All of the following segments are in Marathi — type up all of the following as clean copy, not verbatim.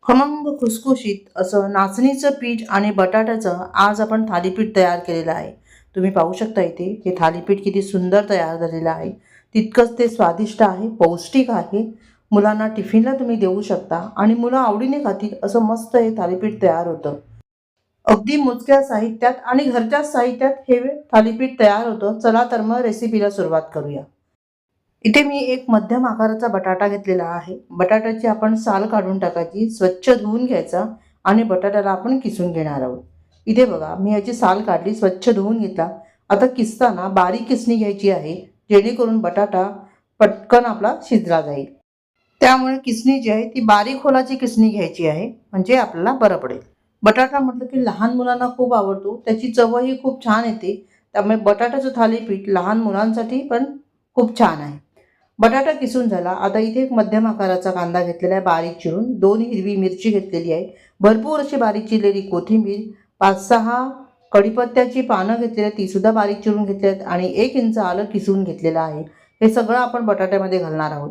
खमंग खुसखुशीत असं नाचणीचं पीठ आणि बटाट्याचं आज आपण थालीपीठ तयार केलेलं आहे. तुम्ही पाहू शकता इथे हे थालीपीठ किती सुंदर तयार झालेलं आहे. तितकंच ते स्वादिष्ट आहे, पौष्टिक आहे. मुलांना टिफिनला तुम्ही देऊ शकता आणि मुलं आवडीने खातील असं मस्त हे थालीपीठ तयार होतं. अगदी मोजक्या साहित्यात आणि घरच्याच साहित्यात हे थालीपीठ तयार होतं. चला तर मग रेसिपीला सुरुवात करूया. इथे मी एक मध्यम आकाराचा बटाटा घेतलेला आहे. बटाट्याची आपण साल काढून टाकायची, स्वच्छ धुवून घ्यायचा आणि बटाट्याला आपण किसून घेणार आहोत. इथे बघा मी याची साल काढली, स्वच्छ धुवून घेतला. आता किसताना बारीक किसणी घ्यायची आहे, जेणेकरून बटाटा पटकन आपला शिजला जाईल. त्यामुळे किसणी जी आहे ती बारीक खोलाची किसणी घ्यायची आहे, म्हणजे आपल्याला बरं पडेल. बटाटा म्हटलं की लहान मुलांना खूप आवडतो, त्याची चवही खूप छान येते. त्यामुळे बटाट्याचं थालीपीठ लहान मुलांसाठी पण खूप छान आहे. बटाटा किसून झाला. आता इथे एक मध्यम आकाराचा कांदा घेतलेला आहे बारीक चिरून, 2 हिरवी मिरची घेतलेली आहे, भरपूर अशी बारीक चिरलेली कोथिंबीर, 5-6 कढीपत्त्याची पानं घेतलेली आहेत, ती सुद्धा बारीक चिरून घेतली आहेत आणि 1 इंच आलं किसून घेतलेलं आहे. हे सगळं आपण बटाट्यामध्ये घालणार आहोत.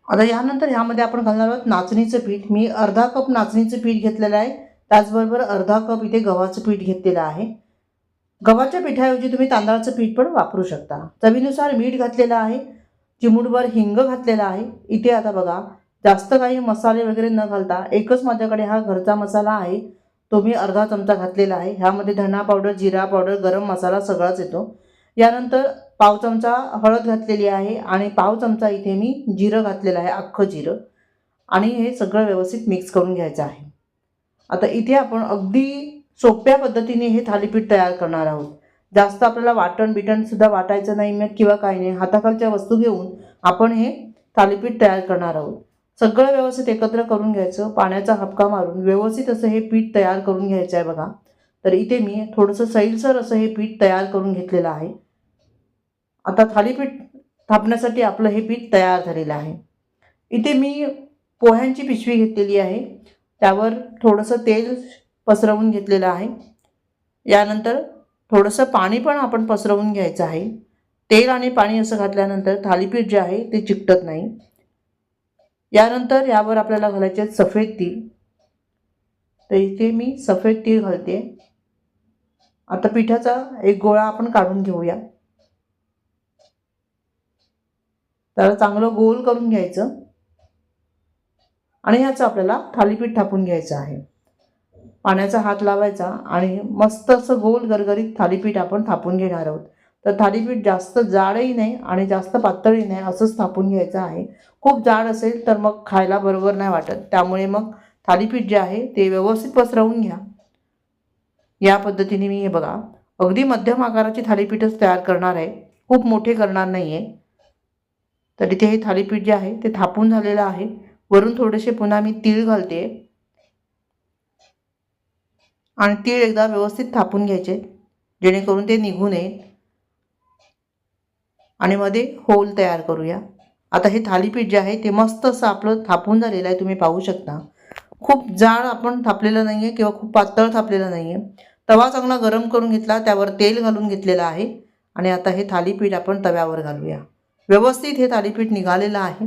आता यानंतर ह्यामध्ये आपण घालणार आहोत नाचणीचं पीठ. मी अर्धा कप नाचणीचं पीठ घेतलेलं आहे. त्याचबरोबर अर्धा कप इथे गव्हाचं पीठ घेतलेलं आहे. गव्हाच्या पिठाऐवजी तुम्ही तांदळाचं पीठ पण वापरू शकता. चवीनुसार मीठ घातलेलं आहे, चिमूटभर हिंग घातलेला आहे. इथे आता बघा जास्त काही मसाले वगैरे न घालता एकच माझ्याकडे हा घरचा मसाला आहे, तो मी अर्धा चमचा घातलेला आहे. ह्यामध्ये धना पावडर, जिरा पावडर, गरम मसाला सगळाच येतो. यानंतर पाव चमचा हळद घातलेली आहे आणि पाव चमचा इथे मी जिरं घातलेलं आहे, अख्खं जिरं. आणि हे सगळं व्यवस्थित मिक्स करून घ्यायचं आहे. आता इथे आपण अगदी सोप्या पद्धतीने हे थालीपीठ तयार करणार आहोत. जास्त आपल्याला वाटण सुद्धा वाटायचं नाही किंवा काही नाही. हाताखालच्या वस्तू घेऊन आपण हे थालीपीठ तयार करणार आहोत. सगळं व्यवस्थित एकत्र करून घ्यायचं. पाण्याचा हबका मारून व्यवस्थित असं हे पीठ तयार करून घ्यायचं आहे बघा. तर इथे मी थोडंसं सैलसर असं हे पीठ तयार करून घेतलेलं आहे. आता थालीपीठ थापण्यासाठी आपलं हे पीठ तयार झालेलं आहे. इथे मी पोह्यांची पिशवी घेतलेली आहे, त्यावर थोडंसं तेल पसरवून घेतलेलं आहे. यानंतर थोडंसं पाणी पण आपण पसरवून घ्यायचं आहे. तेल आणि पाणी असं घातल्यानंतर थालीपीठ जे आहे ते चिकटत नाही. यानंतर यावर आपल्याला घालायचे आहेत सफेद तीळ. तर इथे मी सफेद तीळ घालते. आता पिठाचा एक गोळा आपण काढून घेऊया. त्याला चांगलं गोल करून घ्यायचं आणि ह्याचं आपल्याला थालीपीठ थापून घ्यायचं आहे. पाण्याचा हात लावायचा आणि मस्त असं गोल गरगरीत थालीपीठ आपण थापून घेणार आहोत. तर थालीपीठ जास्त जाडही नाही आणि जास्त पातळही नाही, असंच थापून घ्यायचं आहे. खूप जाड असेल तर मग खायला बरोबर नाही वाटत. त्यामुळे मग थालीपीठ जे आहे ते व्यवस्थित पसरवून घ्या. या पद्धतीने मी हे बघा अगदी मध्यम आकाराची थालीपीठच तयार करणार आहे, खूप मोठे करणार नाही आहे. तर इथे हे थालीपीठ जे आहे ते थापून झालेलं आहे. वरून थोडेसे पुन्हा मी तीळ घालते आणि तीळ एकदा व्यवस्थित थापून घ्यायचे, जेणेकरून ते निघू नये. आणि मध्ये होल तयार करूया. आता हे थालीपीठ जे आहे ते मस्त असं आपलं थापून झालेलं आहे, तुम्ही पाहू शकता. खूप जाड आपण थापलेलं नाही आहे किंवा खूप पातळ थापलेलं नाही आहे. तवा चांगला गरम करून घेतला, त्यावर तेल घालून घेतलेलं आहे आणि आता हे थालीपीठ आपण तव्यावर घालूया. व्यवस्थित हे थालीपीठ निघालेलं आहे.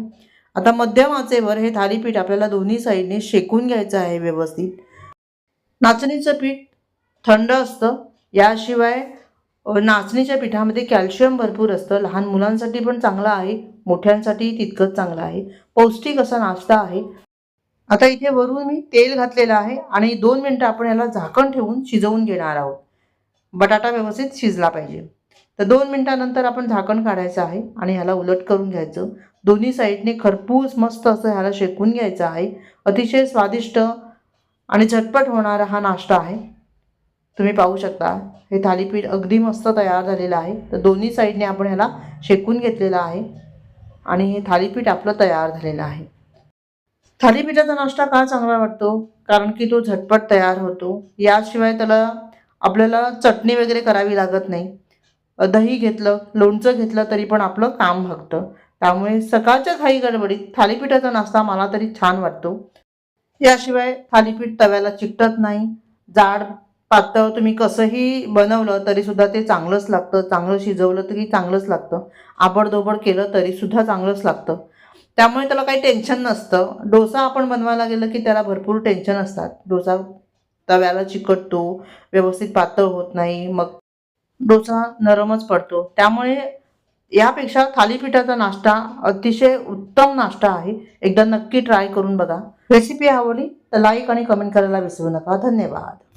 आता मध्यम आचेवर हे थालीपीठ आपल्याला दोन्ही साईडने शेकून घ्यायचं आहे व्यवस्थित. नाचणीचं पीठ थंड असतं. याशिवाय नाचणीच्या पिठामध्ये कॅल्शियम भरपूर असतं. लहान मुलांसाठी पण चांगलं आहे, मोठ्यांसाठीही तितकंच चांगलं आहे. पौष्टिक असा नाश्ता आहे. आता इथे वरून मी तेल घातलेलं आहे आणि 2 मिनटं आपण याला झाकण ठेवून शिजवून घेणार आहोत. बटाटा व्यवस्थित शिजला पाहिजे. तर 2 मिनटानंतर आपण झाकण काढायचं आहे आणि ह्याला उलट करून घ्यायचं. दोन्ही साईडने खरपूस मस्त असं ह्याला शेकून घ्यायचं आहे. अतिशय स्वादिष्ट आणि झटपट होणारा हा नाश्ता आहे. तुम्ही पाहू शकता हे थालीपीठ अगदी मस्त तयार झालेलं आहे. तर दोन्ही साईडने आपण ह्याला शेकून घेतलेलं आहे आणि हे थालीपीठ आपलं तयार झालेलं आहे. थालीपीठाचा नाश्ता का चांगला वाटतो? कारण की तो झटपट तयार होतो. याशिवाय त्याला आपल्याला चटणी वगैरे करावी लागत नाही. दही घेतलं, लोणचं घेतलं तरी पण आपलं काम भागतं. त्यामुळे सकाळच्या घाई गडबडीत थालीपीठाचा नाश्ता मला तरी छान वाटतो. याशिवाय थालीपीठ तव्याला चिकटत नाही. जाड पातळ तुम्ही कसंही बनवलं तरीसुद्धा ते चांगलंच लागतं. चांगलं शिजवलं तरी चांगलंच लागतं. आबडधोबड केलं तरीसुद्धा चांगलंच लागतं. त्यामुळे त्याला काही टेन्शन नसतं. डोसा आपण बनवायला गेलं की त्याला भरपूर टेन्शन असतात. डोसा तव्याला चिकटतो, व्यवस्थित पातळ होत नाही, मग डोसा नरमच पडतो. त्यामुळे यापेक्षा थालीपीठाचा नाश्ता अतिशय उत्तम नाश्ता आहे. एकदा नक्की ट्राय करून बघा. रेसिपी आवडली तर लाईक आणि कमेंट करायला विसरू नका. धन्यवाद.